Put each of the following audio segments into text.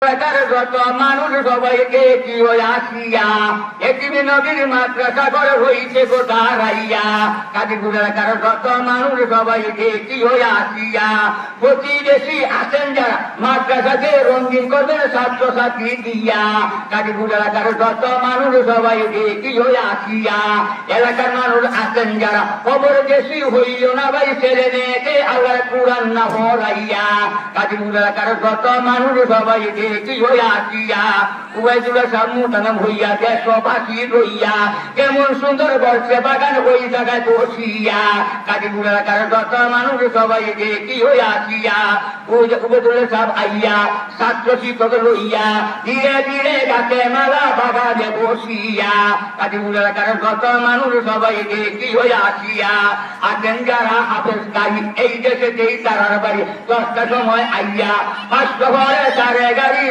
যত মানুষ সবাইকে কি আসিয়া একটি নদীর মাদ্রাসা করে হইছে গোটা রাইয়া কাজীপুর এলাকার যত মানুষ সবাইকে কি আসিয়া প্রতিবেশী আছেন যারা মাদ্রাসাকে রঙিন করবেন ছাত্রছাত্রী দিয়া কাজীপুর এলাকার যত মানুষ সবাইকে কি আসিয়া এলাকার মানুষ আছেন যারা খবর বেশি হইল না ভাই ছেলে মেয়েকে আল্লাহ কুরআন না হরাইয়া কাজীপুর এলাকার যত মানুষ সবাইকে কেমন সুন্দর বর্ষে বাগান ওই জায়গায় বসিয়া কাজীপুর এলাকার যত মানুষ সবাই কি আসিয়া সব আইয়া ছাত্র শিক্ষক লইয়া ধীরে ধীরে গাছে মালা বাগানে বসিয়া কাজীপুর এলাকার যত মানুষ সবাই কি আসিয়া আছেন যারা হাফেজ গাড়ি এই দেশে তারার বাড়ি 10টার সময় আইয়া 500 ঘরে সারে গাড়ি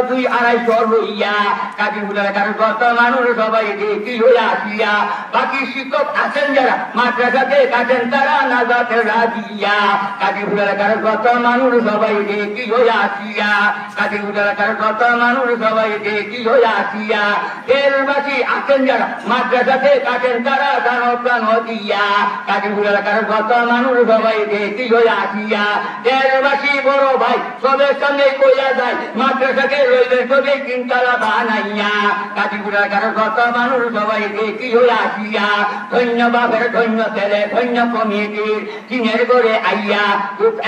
দুই আড়াইশো লইয়া কাজীপুর এলাকার যত মানুষ সবাই কি আসিয়া বাকি শিক্ষক আছেন যারা মাদ্রাসাতে কাছেন তারা নাজাতে রাজিয়া কাজীপুর এলাকার যত মানুষ সবাই কি আসিয়া কাজীপুর এলাকার যত মানুষ সবাই কি আসিয়া দেশবাসী আছেন যারা মাদ্রাসাতে কাছেন তারা প্রাণ দিয়া কাজীপুর এলাকার যত মানুষ সবাই কি আসিয়া দেশবাসী বড় ভাই সবের সঙ্গে কইয়া যায় মাদ্রাসাকে রইলের ছবি তিনতলা বানাইয়া কাজীপুর এলাকার যত মানুষ সবাই কি আসিয়া ধন্য বাপের ধন্য ছেলে ধন্য কমিটির চীনের করে আইয়া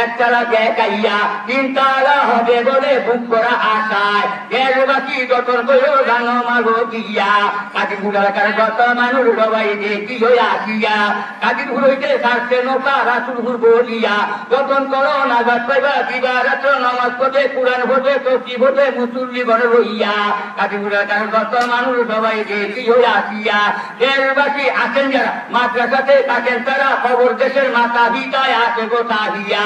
একতলা দেখাইয়া তিনতলা হবে বলে বুক করা আশায় দেশবাসী গঠন করে জানো মাগো দিয়া কাজীপুর এলাকার যত মানুষ সবাই কি আসিয়া কাজীপুর হইতে সারছে নৌকা রাসুলপুর বলিয়া যতন করো নাজাত পাইবা দিবা রাত্র নামাজ পড়ে কুরআন পড়ে তসবিহ পড়ে মুসল্লি ঘরে রইয়া কাজীপুর এলাকার যত মানুষ সবাই কি আসিয়া দেশবাসী আছেন যারা মাদ্রাসাতে থাকেন তারা খবর দেশের মাথা ভিতায় আছে গোটা দিয়া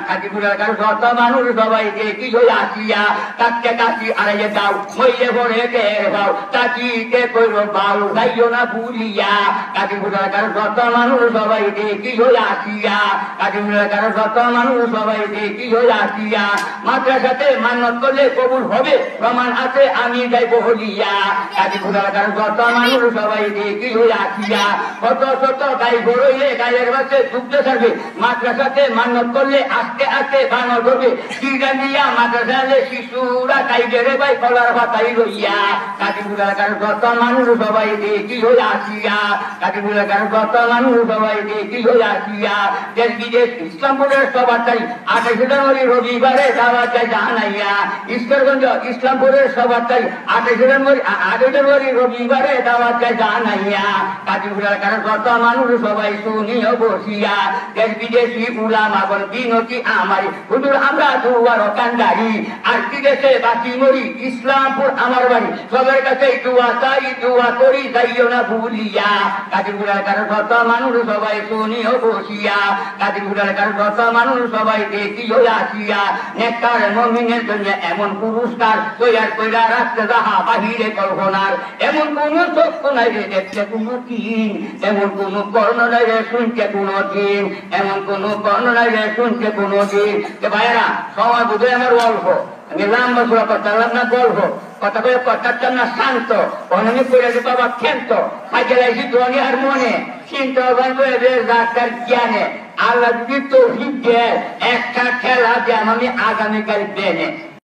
কাজীপুর এলাকার যত মানুষ সবাই কি আসিয়া কাছে কাছি আড়াইয়ে দাও মইলে ভরে টের পাও চাচিকে কইল বাউ যাইও না ভুলিয়া কাজীপুর এলাকার যত মানুষ সবাই কি আসিয়া কাজীপুর এলাকার যত মানুষ সবাই কি আসিয়া মাদ্রাসাতে মান্যত করলে কবুল হবে প্রমাণ আছে আমি যাইব হলিয়া কাজীপুর এলাকার যত মানুষ সবাই কি আসিয়া কত শত গাই গরইলে গায়ের বাসে ডুবতে থাকবে মাদ্রাসাতে মান্যত করলে আস্তে আস্তে বানর ধরবে দিয়া মাদ্রাসালে শিশুরা কাইগেরে ভাই কলার ভাতাই রইয়া কাজীপুর এলাকার যত মানুষ সবাই কি আসিয়া কাজীপুর এলাকার যত মানুষ সবাই কি আসিয়া দেশ বিদেশ ইসলামপুরের সবার তারিখ 28 জানুয়ারি রবিবারে দাওয়াত যায় জানাইয়া ঈশ্বরগঞ্জ ইসলামপুরের সবার তারিখ 28 জানুয়ারি রবিবারে দাওয়াত যায় জানাইয়া কাজীপুর এলাকার যত মানুষ সবাই শুনিও বসিয়া দেশ বিদেশি উলামাগণ বিনতি আমারি হুজুর আমরা দুয়ার কান্দারি আর কি দেশে বাকি মরি ইসলামপুর আমার বাড়ি সবার কাছে দোয়া চাই দোয়া করি যাইও না ভুলিয়া কাজীপুর এলাকার যত মানুষ সবাই শুনিও বসিয়া কাজীপুর এলাকার যত মানুষ সবাই দেখিও আসিয়া নেককার মুমিনের জন্য এমন পুরস্কার তৈয়ার কইরা রাখতে যাহা বাহিরে কল্পনার এমন কোন চক্ষু নাই রে দেখতে কোনো দিন এমন কোন কর্ণ নাই রে শুনতে কোনো দিন এমন কোন কর্ণ নাই রে শুনতে কোনো দিন ভাইয়েরা সময় বুঝে আমার অল্প আমি লম্বা সুরা করতাম না গল্প কথা করে করতাম না শান্ত অনেক করে যে বাবা ক্ষেন্ত সাইকেলাইছি ধনী আর মনে চিন্তা করে ডাক্তার জ্ঞানে আল্লাহ যদি তৌফিক দেয় একটা খেলা যে আমি আগামীকাল দেনে